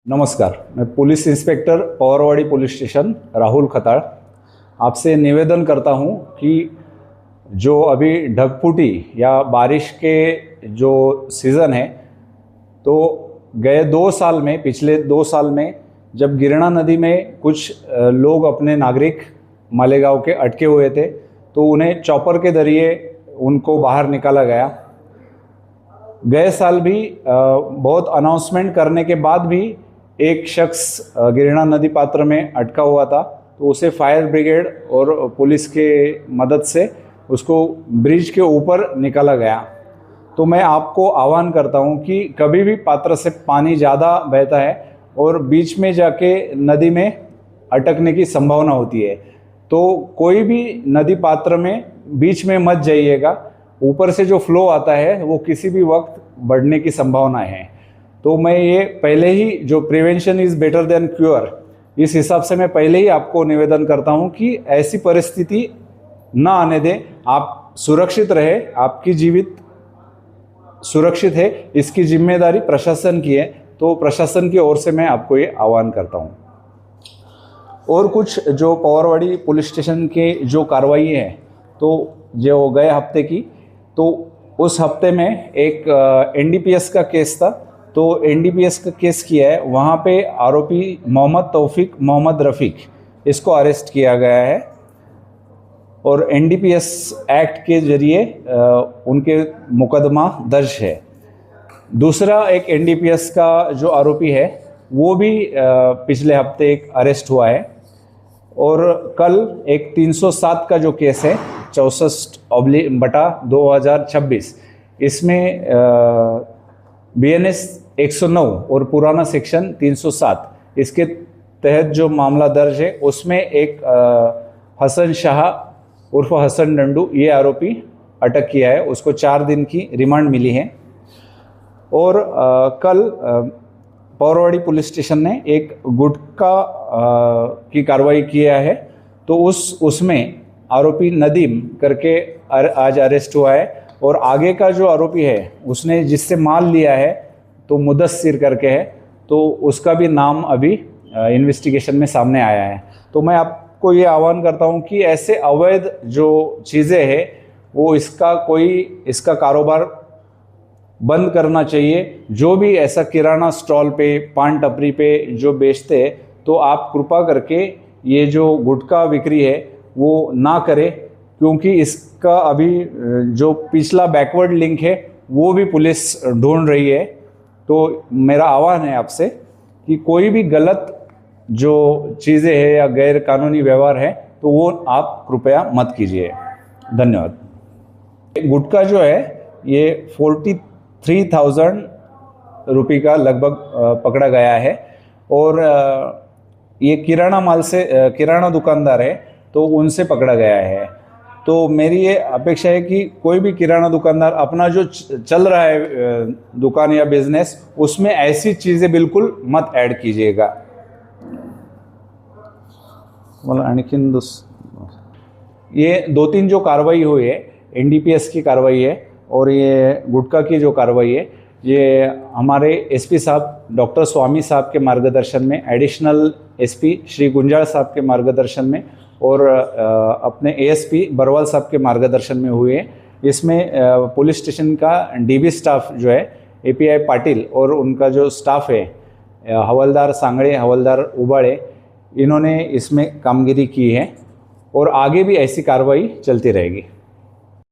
नमस्कार, मैं police inspector Pawarwadi police station Rahul Khatad आपसे निवेदन करता हूं कि जो अभी ढगफुटी या बारिश के जो सीज़न है, तो गए 2 साल में, पिछले 2 साल में जब गिरना नदी में कुछ लोग अपने नागरिक मालेगांव के अटके हुए थे, तो उन्हें चॉपर के जरिए उनको बाहर निकाला गया। गए साल भी बहुत अनाउंसमेंट करने के बाद भी एक शख्स गिरना नदी पात्र में अटका हुआ था, तो उसे फायर ब्रिगेड और पुलिस के मदद से उसको ब्रिज के ऊपर निकाला गया। तो मैं आपको आह्वान करता हूं कि कभी भी पात्र से पानी ज़्यादा बहता है और बीच में जाके नदी में अटकने की संभावना होती है, तो कोई भी नदी पात्र में बीच में मत जाइएगा। ऊपर से जो फ्लो आता है वो किसी भी वक्त बढ़ने की संभावना है। तो मैं ये पहले ही, जो prevention is better than cure, इस हिसाब से मैं पहले ही आपको निवेदन करता हूँ कि ऐसी परिस्थिति ना आने दें। आप सुरक्षित रहे, आपकी जीवित सुरक्षित है, इसकी जिम्मेदारी प्रशासन की है। तो प्रशासन की ओर से मैं आपको ये आह्वान करता हूँ। और कुछ जो पवारवाड़ी पुलिस स्टेशन के जो कार्रवाई है, तो जो गए हफ्ते की, तो उस हफ्ते में एक एनडीपीएस का केस था। तो एनडीपीएस का केस किया है, वहाँ पे आरोपी मोहम्मद तौफीक मोहम्मद रफ़ीक, इसको अरेस्ट किया गया है और एनडीपीएस एक्ट के जरिए उनके मुकदमा दर्ज है। दूसरा एक एनडीपीएस का जो आरोपी है वो भी पिछले हफ्ते एक अरेस्ट हुआ है। और कल एक 307 का जो केस है 64/2026, इसमें BNS 109 और पुराना सेक्शन 307, इसके तहत जो मामला दर्ज है उसमें एक हसन शाह उर्फ हसन डंडू, ये आरोपी अटक किया है। उसको 4 दिन की रिमांड मिली है। और कल पवारवाड़ी पुलिस स्टेशन ने एक गुटखा की कार्रवाई किया है, तो उसमें आरोपी नदीम करके आज अरेस्ट हुआ है। और आगे का जो आरोपी है, उसने जिससे माल लिया है, तो मुदस्सिर करके है, तो उसका भी नाम अभी इन्वेस्टिगेशन में सामने आया है। तो मैं आपको ये आह्वान करता हूँ कि ऐसे अवैध जो चीज़ें हैं वो इसका कारोबार बंद करना चाहिए। जो भी ऐसा किराना स्टॉल पे, पान टपरी पे जो बेचते हैं, तो आप कृपा करके ये जो गुटखा बिक्री है वो ना करें, क्योंकि इसका अभी जो पिछला बैकवर्ड लिंक है वो भी पुलिस ढूंढ रही है। तो मेरा आह्वान है आपसे कि कोई भी गलत जो चीज़ें हैं या गैर कानूनी व्यवहार है, तो वो आप कृपया मत कीजिए। धन्यवाद। गुटखा जो है ये 43,000 रुपये का लगभग पकड़ा गया है। और ये किराना दुकानदार है, तो उनसे पकड़ा गया है। तो मेरी ये अपेक्षा है कि कोई भी किराना दुकानदार अपना जो चल रहा है दुकान या बिजनेस, उसमें ऐसी चीज़ें बिल्कुल मत ऐड कीजिएगा। आणखीन ये 2-3 जो कार्रवाई हुई है, एनडीपीएस की कार्रवाई है और ये गुटखा की जो कार्रवाई है, ये हमारे एसपी साहब डॉक्टर स्वामी साहब के मार्गदर्शन में, एडिशनल एसपी श्री गुंजाल साहब के मार्गदर्शन में और अपने एएसपी बरवाल साहब के मार्गदर्शन में हुए हैं। इसमें पुलिस स्टेशन का डीबी स्टाफ जो है एपीआई पाटिल और उनका जो स्टाफ है हवलदार सांगड़े, हवलदार उबाड़े, इन्होंने इसमें कामगिरी की है और आगे भी ऐसी कार्रवाई चलती रहेगी।